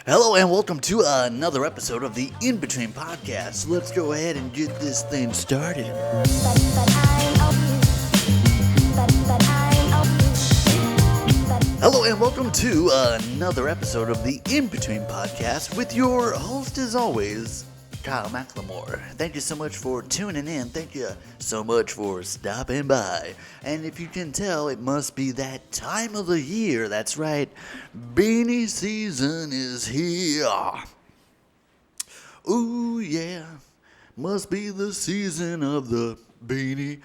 Hello and welcome to another episode of the In Between Podcast. Let's go ahead and get this thing started. Hello and welcome to another episode of the In Between Podcast with your host as always, Kyle McLemore. Thank you so much for tuning in. Thank you so much for stopping by. And if you can tell, it must be that time of the year. That's right. Beanie season is here. Ooh, yeah. Must be the season of the beanie.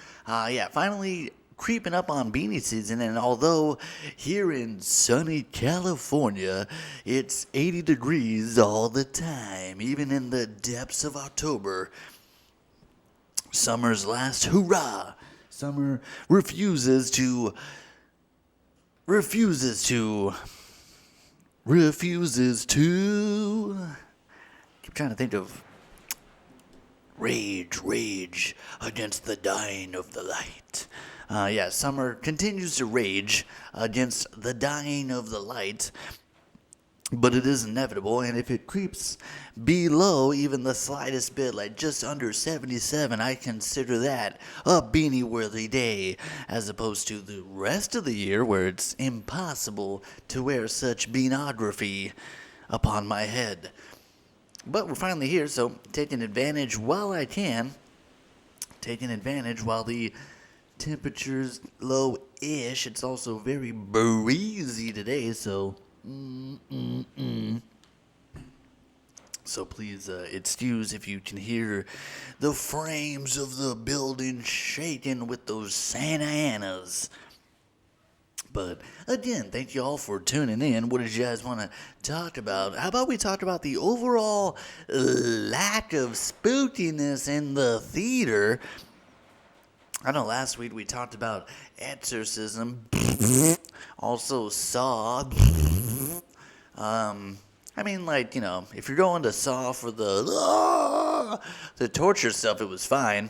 Finally creeping up on beanie season, and although here in sunny California it's 80 degrees all the time, even in the depths of October, summer's last hurrah. Summer refuses to keep trying to think of rage against the dying of the light. Summer continues to rage against the dying of the light, but it is inevitable, and if it creeps below even the slightest bit, like just under 77, I consider that a beanie-worthy day, as opposed to the rest of the year where it's impossible to wear such beanography upon my head. But we're finally here, so taking advantage while I can, while the temperature's low-ish. It's also very breezy today, so So please excuse if you can hear the frames of the building shaking with those Santa Anas. But again, thank you all for tuning in. What did you guys want to talk about? How about we talk about the overall lack of spookiness in the theater? I know last week we talked about exorcism, also Saw. If you're going to Saw for the torture stuff, it was fine.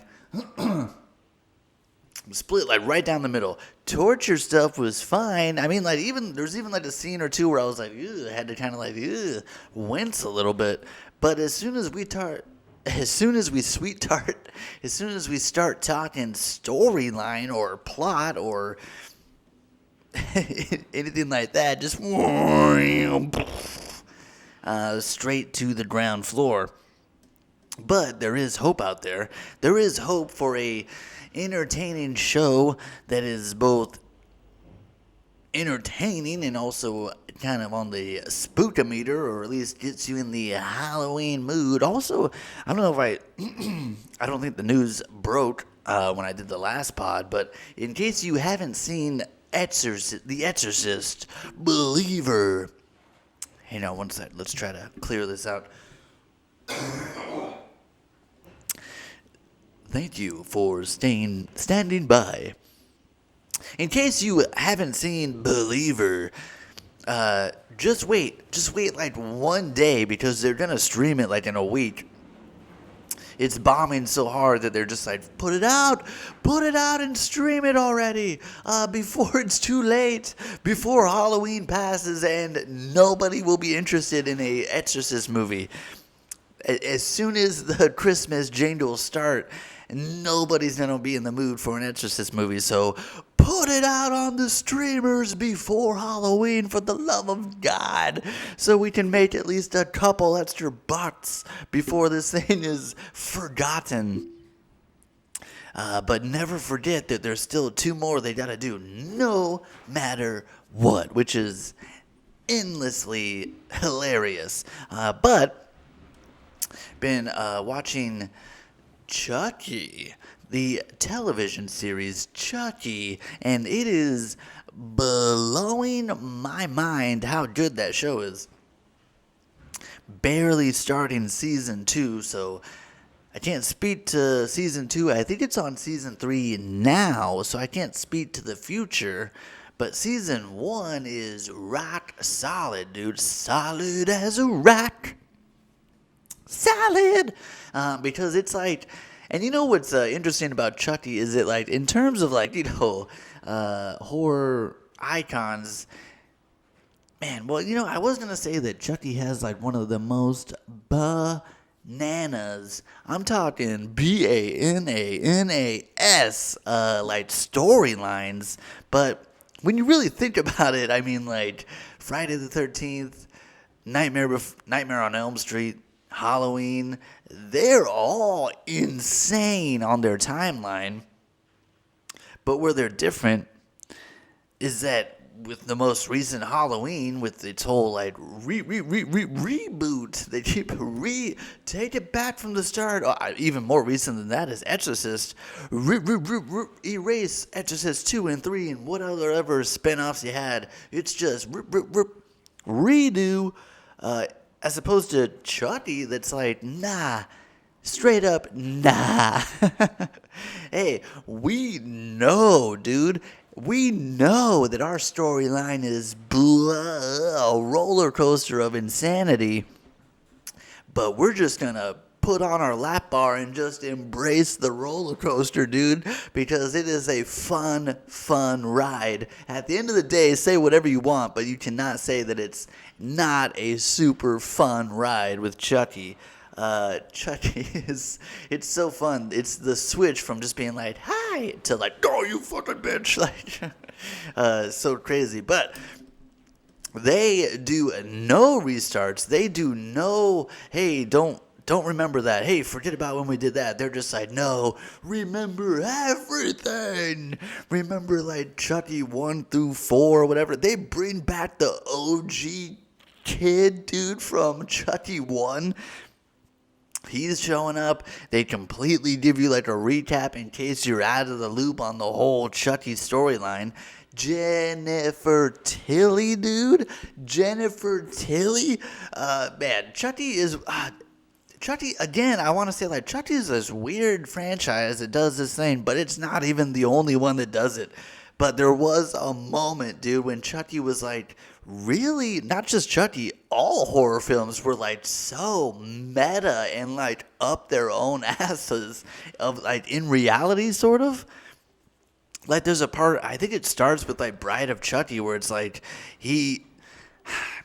Split right down the middle. Torture stuff was fine. There's even a scene or two where I was like, I had to kind of wince a little bit. But as soon as we start talking storyline or plot or anything like that, just straight to the ground floor. But there is hope out there. There is hope for a entertaining show that is both entertaining and also kind of on the spookometer, or at least gets you in the Halloween mood. Also, I don't know if I don't think the news broke when I did the last pod, but in case you haven't seen The Exorcist Believer, hang on one sec, let's try to clear this out. Thank you for standing by. In case you haven't seen Believer, just wait one day, because they're gonna stream it in a week. It's bombing so hard that they're just put it out and stream it already, before it's too late, before Halloween passes and nobody will be interested in a Exorcist movie. As soon as the Christmas jingles start, nobody's going to be in the mood for an Exorcist movie. So put it out on the streamers before Halloween, for the love of God, so we can make at least a couple extra bucks before this thing is forgotten. But never forget that there's still 2 more they got to do, no matter what, which is endlessly hilarious. But been watching Chucky, the television series Chucky, and it is blowing my mind how good that show is. Barely starting season 2, so I can't speak to season 2. I think it's on season 3 now, so I can't speak to the future. But season 1 is rock solid, dude. Solid as a rock. Solid! Because it's and you know what's interesting about Chucky is that, in terms of, horror icons, Man, well, I was going to say that Chucky has like one of the most bananas. I'm talking BANANAS, like storylines. But when you really think about it, I mean, like Friday the 13th, Nightmare on Elm Street, Halloween, they're all insane on their timeline. But where they're different is that with the most recent Halloween, with its whole like reboot, they keep take it back from the start. Even more recent than that is Exorcist. Erase Exorcist 2 and 3 and what other spin-offs you had. It's just redo, as opposed to Chucky that's like, nah. Straight up, nah. Hey, we know, dude. We know that our storyline is a roller coaster of insanity. But we're just going to put on our lap bar and just embrace the roller coaster, dude. Because it is a fun ride. At the end of the day, say whatever you want, but you cannot say that it's not a super fun ride with Chucky. Chucky it's so fun. It's the switch from just being like, hi, to like, oh, you fucking bitch. Like, so crazy. But they do no restarts. They do no, hey, don't remember that. Hey, forget about when we did that. They're just like, no, remember everything. Remember like Chucky 1 through 4 or whatever. They bring back the OG kid, dude, from Chucky 1. He's showing up. They completely give you like a recap in case you're out of the loop on the whole Chucky storyline. Jennifer Tilly, dude. Jennifer Tilly. Man, Chucky is... Chucky, again, I want to say, like, Chucky is this weird franchise that does this thing, but it's not even the only one that does it. But there was a moment, dude, when Chucky was, like, really, not just Chucky, all horror films were, like, so meta and, like, up their own asses of, like, in reality, sort of. Like, there's a part, I think it starts with, like, Bride of Chucky, where it's, like, he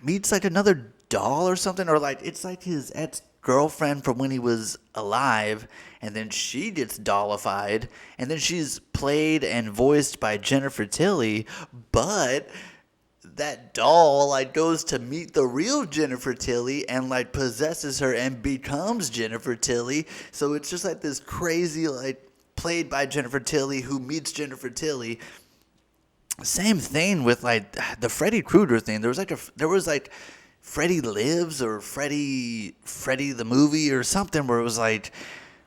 meets, like, another doll or something, or, like, it's, like, his ex-girlfriend from when he was alive, and then she gets dollified, and then she's played and voiced by Jennifer Tilly, but that doll, like, goes to meet the real Jennifer Tilly and, like, possesses her and becomes Jennifer Tilly, so it's just, like, this crazy, like, played by Jennifer Tilly who meets Jennifer Tilly. Same thing with, like, the Freddy Krueger thing. There was like Freddy Lives or Freddy the movie or something where it was like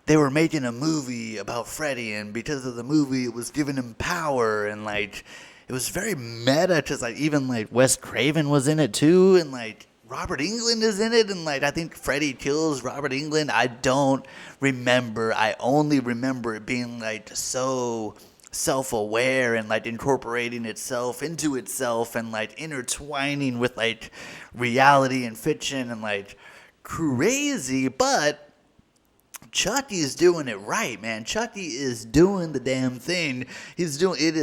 they were making a movie about Freddy, and because of the movie it was giving him power, and like it was very meta because like even like Wes Craven was in it too, and like Robert Englund is in it, and like I think Freddy kills Robert Englund. I don't remember. I only remember it being like so self-aware and like incorporating itself into itself and like intertwining with like reality and fiction and like crazy. But Chucky's doing it right, man. Chucky is doing the damn thing. It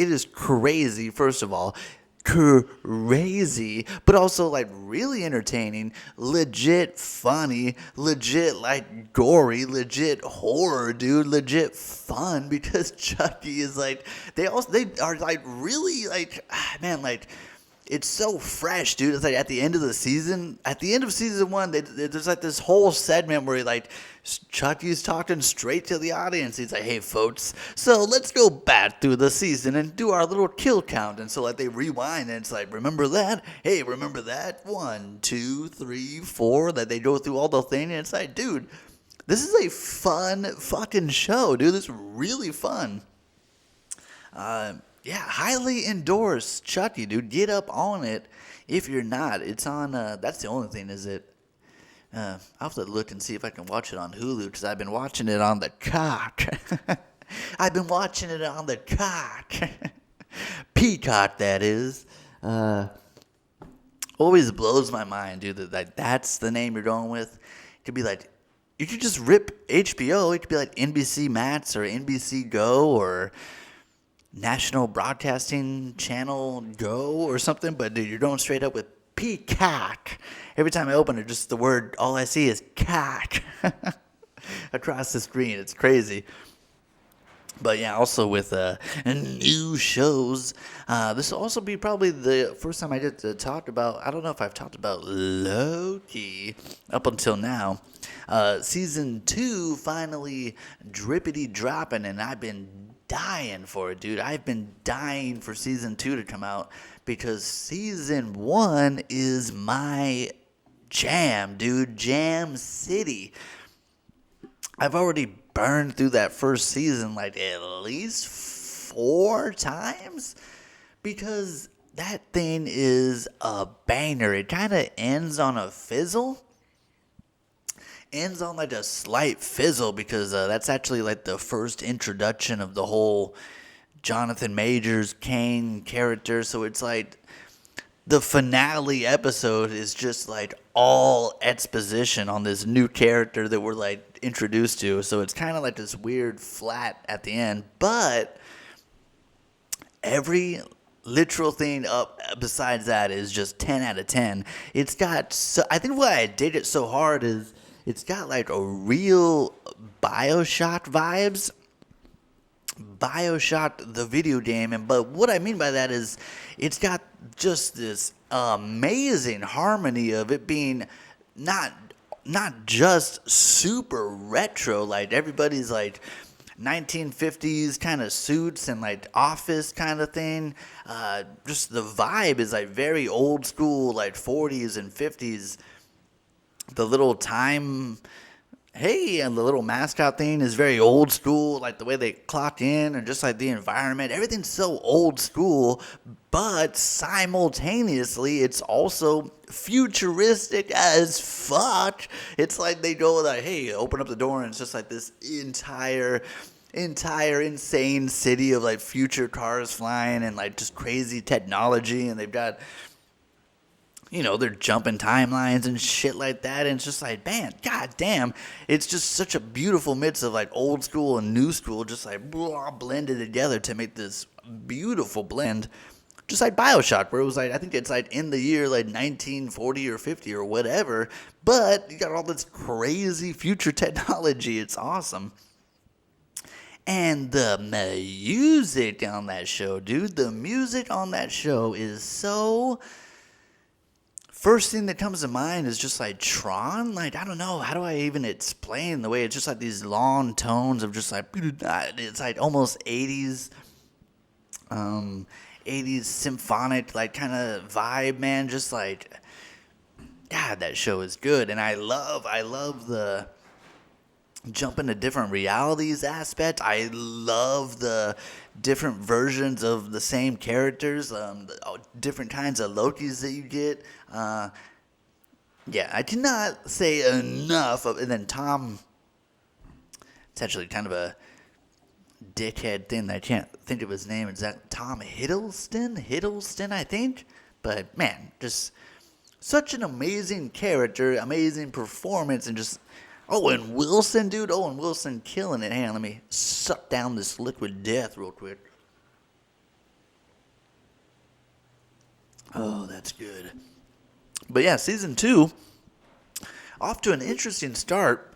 is crazy, first of all. Crazy, but also like really entertaining, legit funny, legit like gory, legit horror, dude, legit fun, because Chucky is like they are like really like man, like it's so fresh, dude. It's like at the end of season 1, there's like this whole segment where like Chucky's talking straight to the audience. He's like, hey folks, so let's go back through the season and do our little kill count. And so like they rewind and it's like, remember that? Hey, remember that? 1, 2, 3, 4. That they go through all the thing, and it's like, dude, this is a fun fucking show, dude. This is really fun. Yeah, highly endorse Chucky, dude. Get up on it if you're not. It's on, that's the only thing, is it? I'll have to look and see if I can watch it on Hulu, because I've been watching it on the cock. I've been watching it on the cock. Peacock, that is. Always blows my mind, dude, that that's the name you're going with. It could be like, you could just rip HBO. It could be like NBC Max or NBC Go or National Broadcasting Channel Go or something, but dude, you're going straight up with peacock. Every time I open it, just the word, all I see is cock across the screen. It's crazy. But yeah, also with new shows. This will also be probably the first time I get to talk about, I don't know if I've talked about Loki up until now. Season 2 finally drippity dropping, and I've been dying for it, dude. I've been dying for season 2 to come out because season 1 is my jam, dude. Jam City. I've already burned through that first season like at least 4 times because that thing is a banger. It kind of ends on a fizzle. Ends on like a slight fizzle because that's actually like the first introduction of the whole Jonathan Majors Kane character. So it's like the finale episode is just like all exposition on this new character that we're like introduced to. So it's kind of like this weird flat at the end. But every literal thing up besides that is just 10 out of 10. It's got, so I think why I did it so hard is it's got like a real BioShock vibes. BioShock the video game, but what I mean by that is it's got just this amazing harmony of it being not just super retro, like everybody's like 1950s kind of suits and like office kind of thing. Just the vibe is like very old school, like 40s and 50s. The little time, hey, and the little mascot thing is very old school, like the way they clocked in and just like the environment. Everything's so old school, but simultaneously it's also futuristic as fuck. It's like they go like, hey, open up the door and it's just like this entire insane city of like future cars flying and like just crazy technology, and they've got, you know, they're jumping timelines and shit like that, and it's just like, man, goddamn, it's just such a beautiful mix of like old school and new school, just like blah, blended together to make this beautiful blend, just like BioShock, where it was like, I think it's like in the year like 1940 or 50 or whatever, but you got all this crazy future technology. It's awesome. And the music on that show, dude, the music on that show is so... First thing that comes to mind is just like Tron. Like, I don't know, how do I even explain the way it's just like these long tones of just like, it's like almost 80s, 80s symphonic, like kind of vibe, man. Just like, God, that show is good. And I love the jump into different realities aspect. I love the different versions of the same characters, different kinds of Lokis that you get. Yeah, I cannot say enough of, and then Tom, it's actually kind of a dickhead thing that I can't think of his name. Is that Tom Hiddleston, I think? But man, just such an amazing character, amazing performance, and just Owen Wilson, dude. Owen Wilson killing it. Hang on, let me suck down this liquid death real quick. Oh, that's good. But yeah, season 2, off to an interesting start.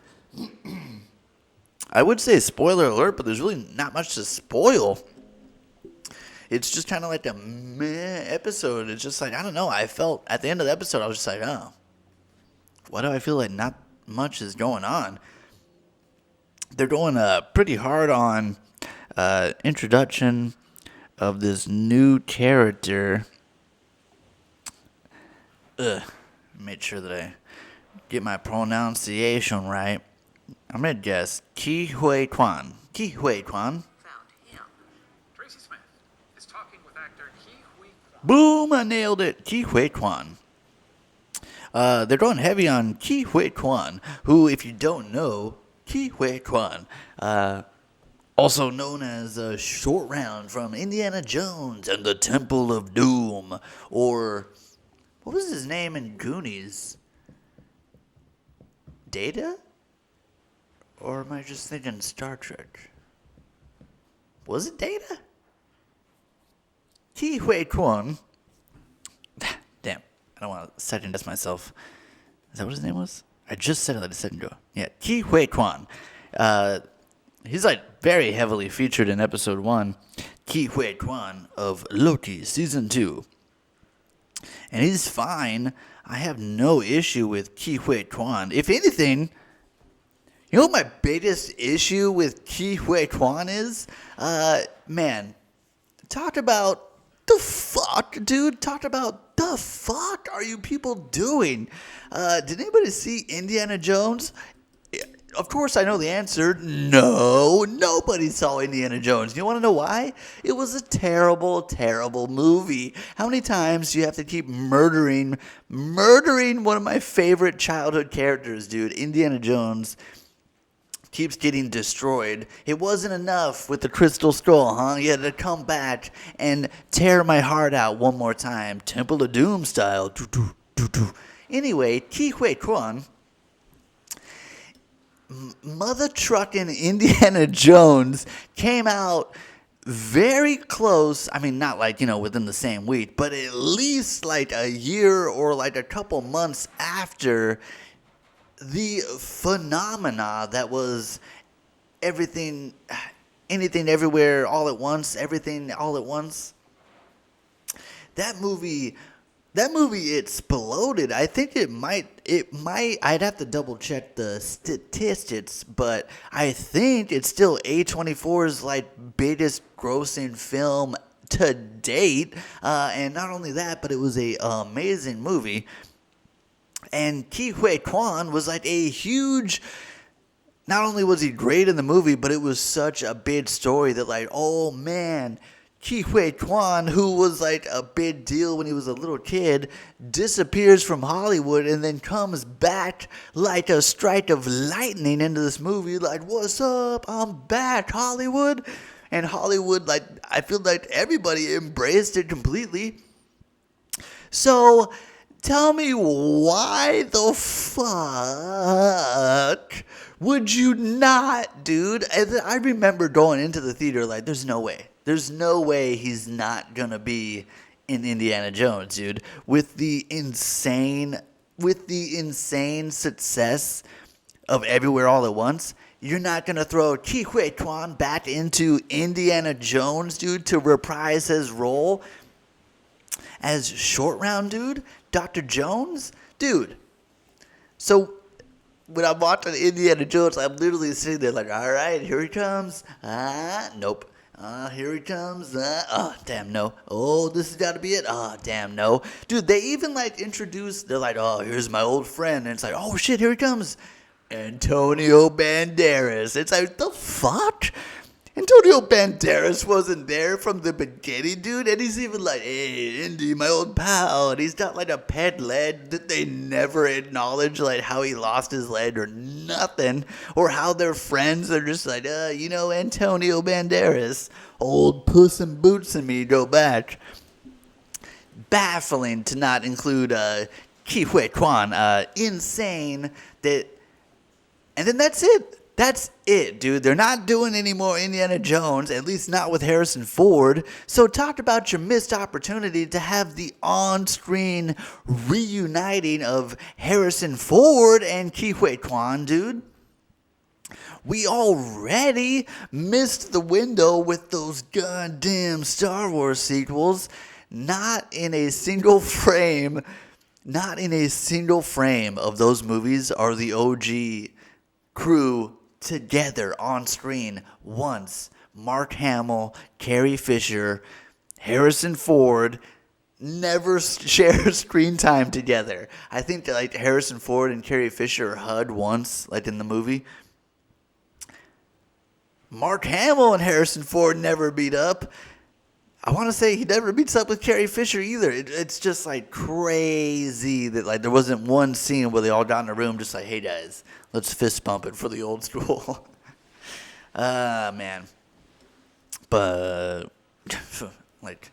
I would say spoiler alert, but there's really not much to spoil. It's just kind of like a meh episode. It's just like, I don't know. I felt at the end of the episode, I was just like, oh, why do I feel like not much is going on? They're going pretty hard on introduction of this new character. Make sure that I get my pronunciation right. I'm gonna guess Ki Hui Kwan. Ki Hui Kwan. Found him. Tracy Smith is talking with actor Ki Hui Kwan. Boom! I nailed it. Ki Hui Kwan. They're going heavy on Ki Hui Kwan, who, if you don't know, Ki Hui Kwan, also known as Short Round from Indiana Jones and the Temple of Doom, or what was his name in Goonies? Data? Or am I just thinking Star Trek? Was it Data? Ki Hui Kwan. Damn, I don't want to second guess myself. Is that what his name was? I just said it like a second ago. Yeah, Ki Hui Kwan. He's like very heavily featured in episode 1, Ki Hui Kwan of Loki season 2. And he's fine. I have no issue with Ki Hui Kwan. If anything, you know what my biggest issue with Ki Hui Kwan is? Man, talk about the fuck, dude. Talk about the fuck are you people doing? Did anybody see Indiana Jones? Of course, I know the answer. No, nobody saw Indiana Jones. You want to know why? It was a terrible, terrible movie. How many times do you have to keep murdering one of my favorite childhood characters, dude? Indiana Jones keeps getting destroyed. It wasn't enough with the crystal skull, huh? You had to come back and tear my heart out one more time. Temple of Doom style. Anyway, Ki Hui Kwan, mother trucking Indiana Jones came out very close. I mean, not like, within the same week, but at least like a year or like a couple months after the phenomena that was everything, anything, everywhere, all at once, everything, all at once. That movie exploded. I think it might, I'd have to double check the statistics, but I think it's still A24's like biggest grossing film to date. And not only that, but it was a amazing movie. And Ki Hui Kwan was like a huge, not only was he great in the movie, but it was such a big story that like, oh man, Ki Hui Kwan, who was like a big deal when he was a little kid, disappears from Hollywood and then comes back like a strike of lightning into this movie. Like, what's up? I'm back, Hollywood. And Hollywood, like, I feel like everybody embraced it completely. So tell me, why the fuck would you not, dude? I remember going into the theater like, there's no way. There's no way he's not gonna be in Indiana Jones, dude. With the insane success of Everywhere All at Once, you're not gonna throw Ki Hui Kwan back into Indiana Jones, dude, to reprise his role as Short Round Dude, Dr. Jones, dude. So when I'm watching Indiana Jones, I'm literally sitting there like, all right, here he comes. Nope. Here he comes. Oh, damn, no. Oh, this has got to be it. Oh, damn, no. Dude, they even, like, introduced, they're like, oh, here's my old friend. And it's like, oh, shit, here he comes. Antonio Banderas. It's like, the fuck? Antonio Banderas wasn't there from the beginning, dude. And he's even like, hey, Indy, my old pal. And he's got, like, a pet leg that they never acknowledge, like, how he lost his leg or nothing. Or how they're friends. They're just like, Antonio Banderas. Old Puss in Boots and me go back. Baffling to not include Ki Hui Kwan. Insane that... And then that's it. That's it, dude. They're not doing any more Indiana Jones, at least not with Harrison Ford. So talk about your missed opportunity to have the on-screen reuniting of Harrison Ford and Ki Hui Kwan, dude. We already missed the window with those goddamn Star Wars sequels. Not in a single frame of those movies are the OG crew together on screen once. Mark Hamill, Carrie Fisher, Harrison Ford never share screen time together. I think that, like, Harrison Ford and Carrie Fisher hugged once, like in the movie. Mark Hamill and Harrison Ford never beat up. I want to say he never beats up with Carrie Fisher either. It's just like crazy that like there wasn't one scene where they all got in a room just like, hey guys, let's fist bump it for the old school. Man. But like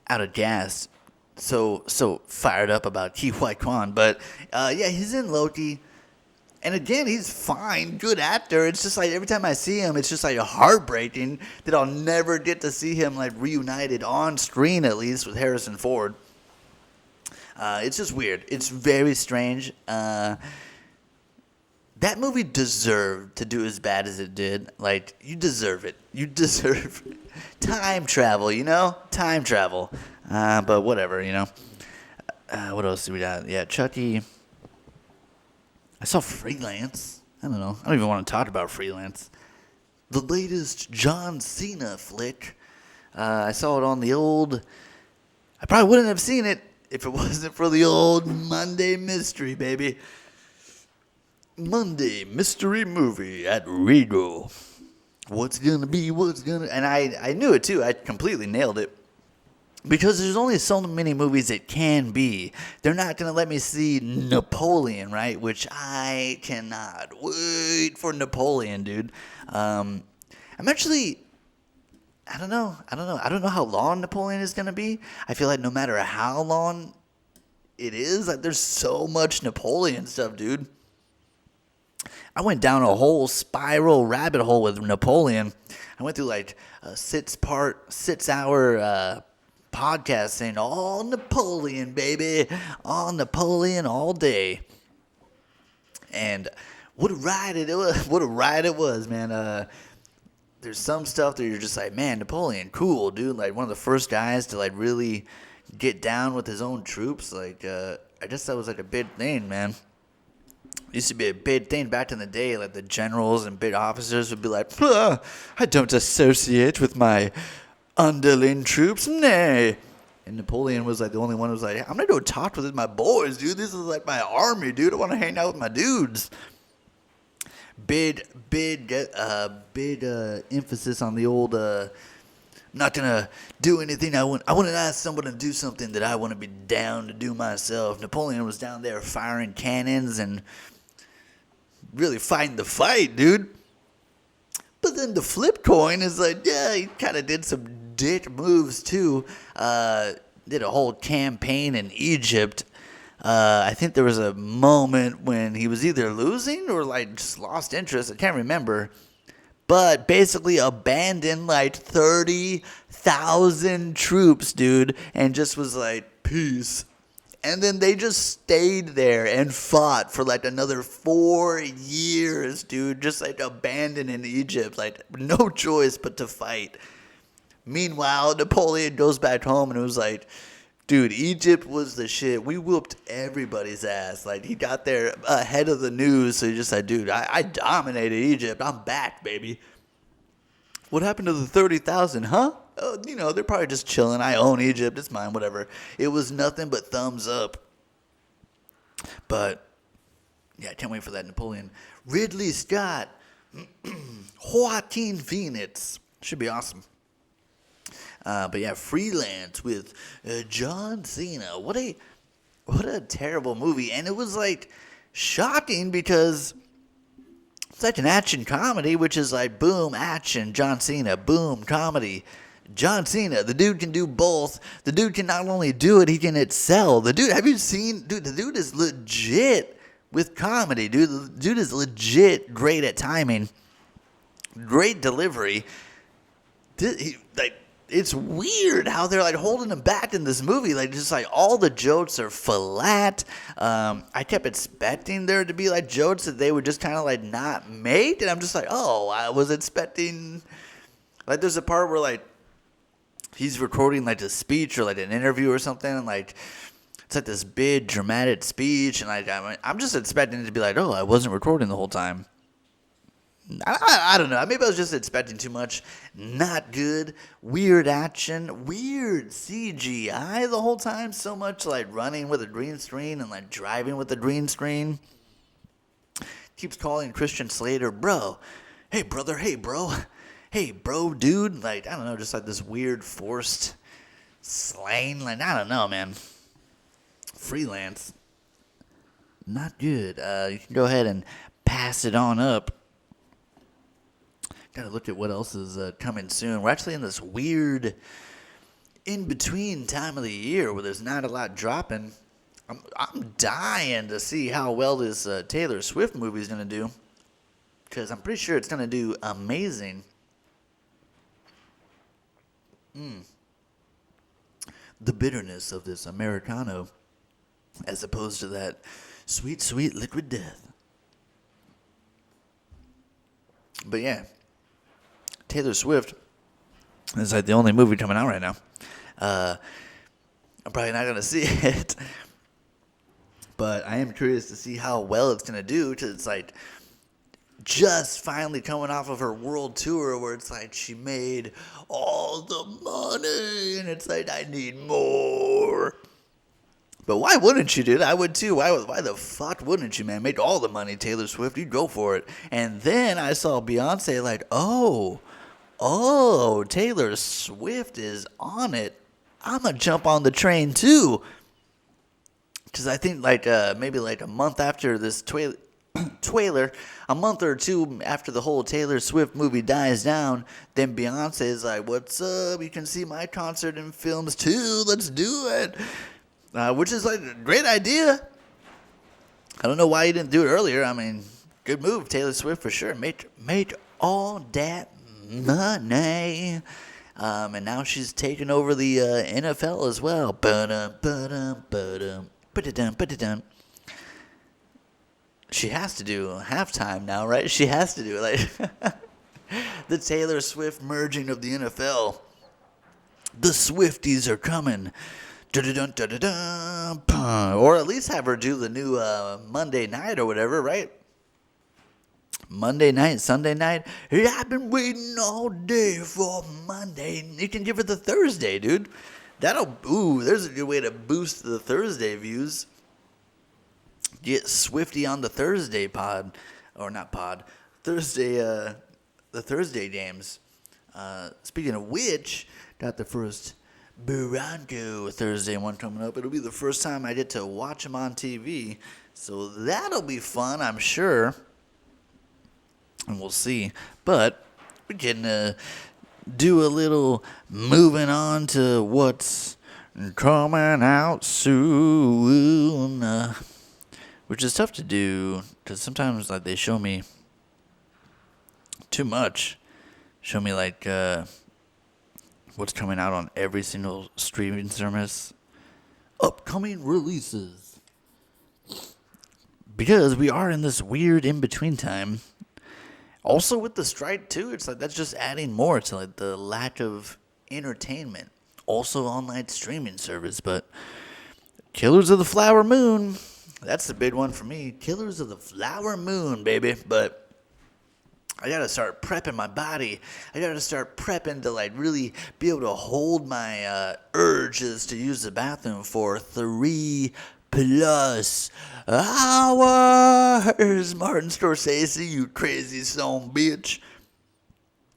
out of gas. So fired up about Ki Hui Kwan. But yeah, he's in Loki. And again, he's fine, good actor. It's just like every time I see him, it's just like heartbreaking that I'll never get to see him like reunited on screen, at least with Harrison Ford. It's just weird. It's very strange. That movie deserved to do as bad as it did. Like, you deserve it. You deserve time travel, you know? Time travel. But whatever, you know? What else do we got? Yeah, Chucky. I saw Freelance. I don't know. I don't even want to talk about Freelance. The latest John Cena flick. I saw it on the old... I probably wouldn't have seen it if it wasn't for the old Monday Mystery, baby. Monday Mystery Movie at Regal. What's gonna be? And I knew it too. I completely nailed it. Because there's only so many movies it can be. They're not gonna let me see Napoleon, right? Which I cannot wait for Napoleon, dude. I'm actually... I don't know. I don't know how long Napoleon is gonna be. I feel like no matter how long it is, like there's so much Napoleon stuff, dude. I went down a whole spiral rabbit hole with Napoleon. I went through like a 6-hour podcast saying all Napoleon, baby, all Napoleon all day. And what a ride it was! What a ride it was, man. There's some stuff that you're just like, man, Napoleon, cool, dude. Like one of the first guys to like really get down with his own troops. Like I guess that was like a big thing, man. Used to be a big thing back in the day, like the generals and big officers would be like, I don't associate with my underling troops, nay. And Napoleon was like the only one who was like, I'm gonna go talk with my boys, dude. This is like my army, dude. I want to hang out with my dudes. Big emphasis on the old, not gonna do anything. I want to ask someone to do something that I want to be down to do myself. Napoleon was down there firing cannons and really fighting the fight, dude. But then the flip coin is like, yeah, he kind of did some dick moves too. Did a whole campaign in Egypt. I think there was a moment when he was either losing or like just lost interest. I can't remember. But basically abandoned like 30,000 troops, dude, and just was like, peace. And then they just stayed there and fought for like another 4 years, dude. Just like abandoned in Egypt. Like no choice but to fight. Meanwhile, Napoleon goes back home and it was like, dude, Egypt was the shit. We whooped everybody's ass. Like he got there ahead of the news. So he just like, dude, I dominated Egypt. I'm back, baby. What happened to the 30,000, huh? You know, they're probably just chilling. I own Egypt. It's mine, whatever. It was nothing but thumbs up. But, yeah, I can't wait for that Napoleon. Ridley Scott. Joaquin Phoenix. Should be awesome. But, yeah, Freelance with John Cena. What a terrible movie. And it was, like, shocking because... it's like an action comedy, which is like, boom, action, John Cena, boom, comedy. John Cena, the dude can do both. The dude can not only do it, he can excel. The dude, have you seen, dude, the dude is legit with comedy, dude. The dude is legit great at timing. Great delivery. It's weird how they're like holding him back in this movie. Like just like all the jokes are flat. I kept expecting there to be like jokes that they would just kind of like not make, and I'm just like, oh, I was expecting. Like there's a part where like he's recording like a speech or like an interview or something, and like it's like this big dramatic speech, and like I'm just expecting it to be like, oh, I wasn't recording the whole time. I don't know. Maybe I was just expecting too much. Not good. Weird action. Weird CGI the whole time. So much like running with a green screen and like driving with a green screen. Keeps calling Christian Slater, bro. Hey, brother. Hey, bro. Hey, bro, dude. Like, I don't know. Just like this weird forced slang. Like, I don't know, man. Freelance. Not good. You can go ahead and pass it on up. Gotta look at what else is coming soon. We're actually in this weird in-between time of the year where there's not a lot dropping. I'm dying to see how well this Taylor Swift movie is gonna do, because I'm pretty sure it's gonna do amazing. The bitterness of this Americano, as opposed to that sweet, sweet liquid death. But yeah, Taylor Swift is like the only movie coming out right now. I'm probably not gonna see it, but I am curious to see how well it's gonna do. Cause it's like just finally coming off of her world tour, where it's like she made all the money, and it's like I need more. But why wouldn't you, dude? I would too. Why the fuck wouldn't you, man? Make all the money, Taylor Swift. You'd go for it. And then I saw Beyonce like, oh, Taylor Swift is on it. I'm going to jump on the train too. Because I think like maybe like a month after this Twaler, a month or two after the whole Taylor Swift movie dies down, then Beyonce is like, what's up? You can see my concert in films too. Let's do it. Which is like a great idea. I don't know why you didn't do it earlier. I mean, good move, Taylor Swift for sure. Made all that money. And now she's taking over the NFL as well. Ba-dum. She has to do halftime now, right? She has to do it. Like the Taylor Swift merging of the NFL. The Swifties are coming. Or at least have her do the new Monday night or whatever, right? Monday night, Sunday night. Hey, I've been waiting all day for Monday. You can give her the Thursday, dude. There's a good way to boost the Thursday views. Get Swifty on the Thursday pod. Or not pod. Thursday, the Thursday games. Speaking of which, got the first Bronco Thursday one coming up. It'll be the first time I get to watch them on TV. So that'll be fun, I'm sure. And we'll see. But we can do a little moving on to what's coming out soon. Which is tough to do. Because sometimes like they show me too much. Show me like what's coming out on every single streaming service. Upcoming releases. Because we are in this weird in-between time. Also with the strike too, it's like that's just adding more to like the lack of entertainment. Also online streaming service, but Killers of the Flower Moon, that's the big one for me. Killers of the Flower Moon, baby. But I gotta start prepping my body. I gotta start prepping to like really be able to hold my urges to use the bathroom for 3+ hours. Martin Scorsese, you crazy son bitch.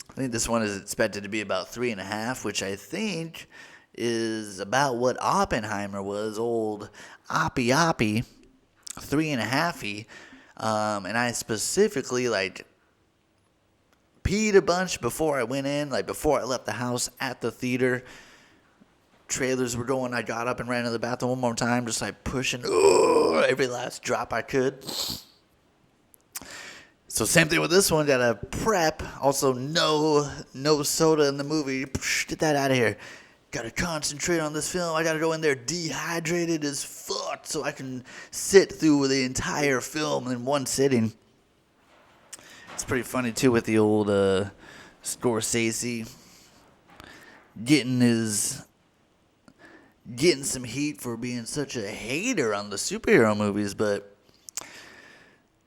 I think this one is expected to be about 3.5, which I think is about what Oppenheimer was. Old Oppie, 3.5. And I specifically like peed a bunch before I went in, like before I left the house at the theater. Trailers were going. I got up and ran to the bathroom one more time, just like pushing every last drop I could. So same thing with this one. Gotta prep. Also, no soda in the movie. Get that out of here. Gotta concentrate on this film. I gotta go in there dehydrated as fuck so I can sit through the entire film in one sitting. It's pretty funny too with the old Scorsese getting some heat for being such a hater on the superhero movies, but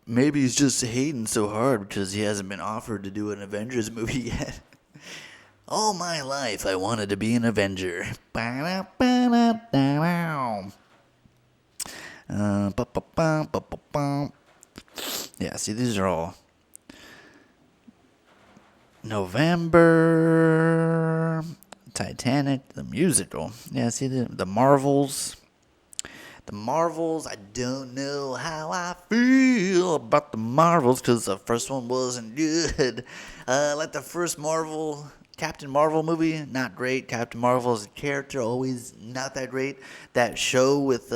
maybe he's just hating so hard because he hasn't been offered to do an Avengers movie yet. All my life I wanted to be an Avenger. Yeah, see, these are all November, Titanic, the musical. Yeah, see the Marvels. The Marvels, I don't know how I feel about the Marvels because the first one wasn't good. Like the first Captain Marvel movie, not great. Captain Marvel as a character, always not that great. That show with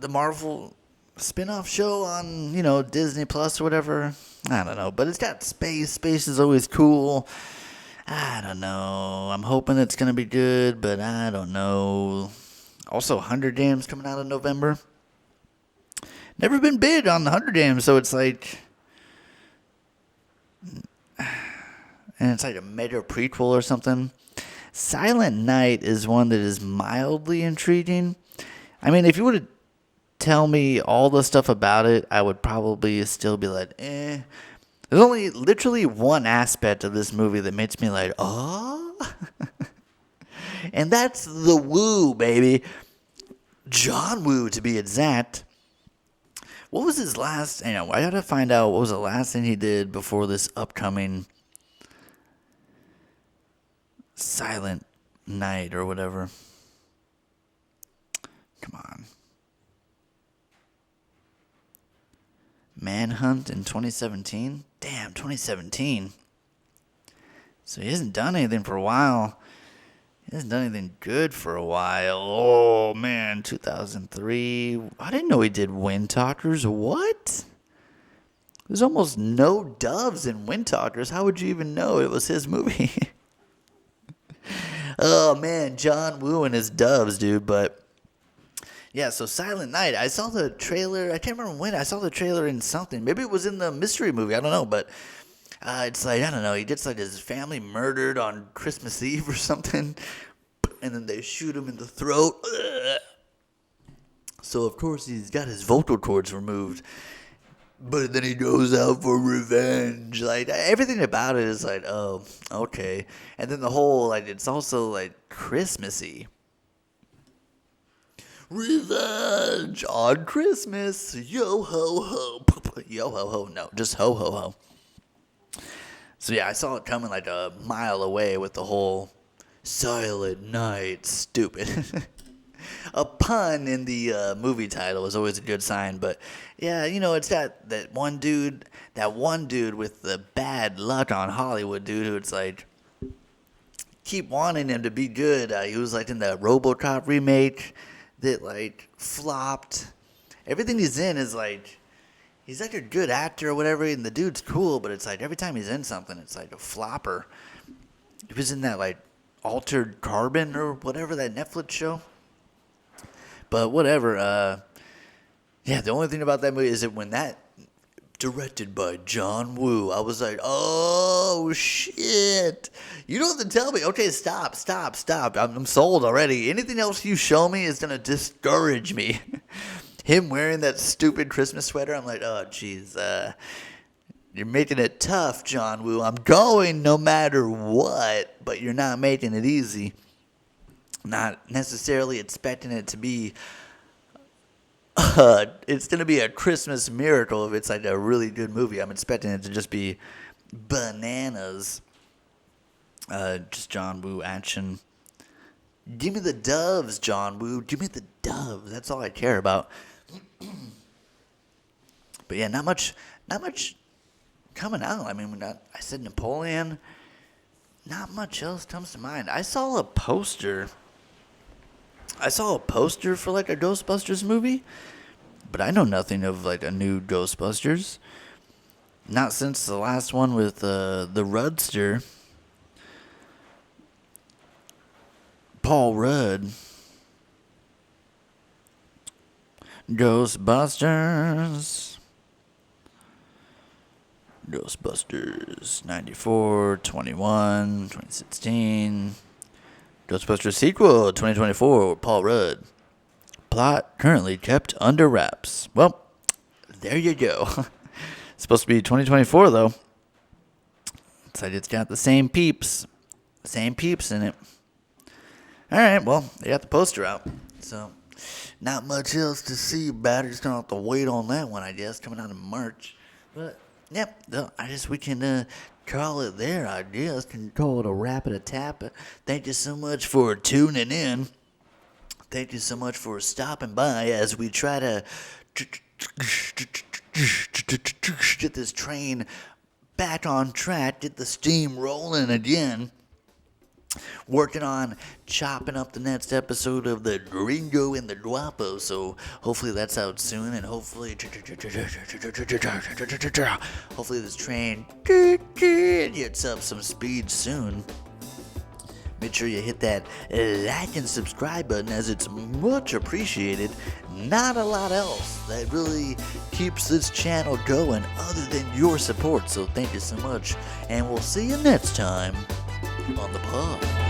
the Marvel spin-off show on, Disney Plus or whatever. I don't know, but it's got space. Space is always cool. I don't know. I'm hoping it's going to be good, but I don't know. Also, Hunger Games coming out in November. Never been big on the Hunger Games, so it's like... And it's like a meta prequel or something. Silent Night is one that is mildly intriguing. I mean, if you were to tell me all the stuff about it, I would probably still be like, eh. There's only literally one aspect of this movie that makes me like, oh. And that's the Woo, baby. John Woo, to be exact. What was his last... I gotta find out what was the last thing he did before this upcoming Silent Night or whatever. Come on. Manhunt in 2017? Damn, 2017. So he hasn't done anything for a while. He hasn't done anything good for a while. Oh, man, 2003. I didn't know he did Wind Talkers. What? There's almost no doves in Wind Talkers. How would you even know it was his movie? Oh, man, John Woo and his doves, dude. But, yeah, so Silent Night. I saw the trailer. I can't remember when. I saw the trailer in something. Maybe it was in the mystery movie. I don't know. But it's like, I don't know. He gets like his family murdered on Christmas Eve or something. And then they shoot him in the throat. Ugh. So, of course, he's got his vocal cords removed. But then he goes out for revenge. Like, everything about it is like, oh, okay. And then the whole, like, it's also, like, Christmassy. Revenge on Christmas. Yo ho ho. Yo ho ho. No, just ho ho ho. So, yeah, I saw it coming like a mile away with the whole Silent Night. Stupid. A pun in the movie title is always a good sign, but yeah, it's got that one dude with the bad luck on Hollywood, dude, who it's like, keep wanting him to be good. He was like in the RoboCop remake that like flopped. Everything he's in is like, he's like a good actor or whatever, and the dude's cool, but it's like every time he's in something, it's like a flopper. He was in that like Altered Carbon or whatever, that Netflix show. But whatever, yeah, the only thing about that movie is that when that, directed by John Woo, I was like, oh, shit. You don't have to tell me. Okay, stop. I'm sold already. Anything else you show me is going to discourage me. Him wearing that stupid Christmas sweater, I'm like, oh, jeez, you're making it tough, John Woo. I'm going no matter what, but you're not making it easy. Not necessarily expecting it to be, it's going to be a Christmas miracle if it's like a really good movie. I'm expecting it to just be bananas. Just John Woo action. Give me the doves, John Woo. Give me the doves. That's all I care about. But yeah, not much coming out. I mean, I said Napoleon. Not much else comes to mind. I saw a poster for like a Ghostbusters movie, but I know nothing of like a new Ghostbusters. Not since the last one with the Rudster, Paul Rudd. Ghostbusters 94, 21, 2016. Ghostbusters sequel, 2024, Paul Rudd. Plot currently kept under wraps. Well, there you go. It's supposed to be 2024, though. It's like it's got the same peeps in it. All right, well, they got the poster out. So, not much else to see about it. Just gonna have to wait on that one, I guess, coming out in March. But, yep, we can call it there, I guess. Can call it a wrap and a tap. Thank you so much for tuning in. Thank you so much for stopping by as we try to get this train back on track, get the steam rolling again. working on chopping up the next episode of the Gringo and the Guapo, so hopefully that's out soon, and hopefully this train gets up some speed soon. Make sure you hit that like and subscribe button, as it's much appreciated. Not a lot else that really keeps this channel going other than your support, so thank you so much, and we'll see you next time on the pod.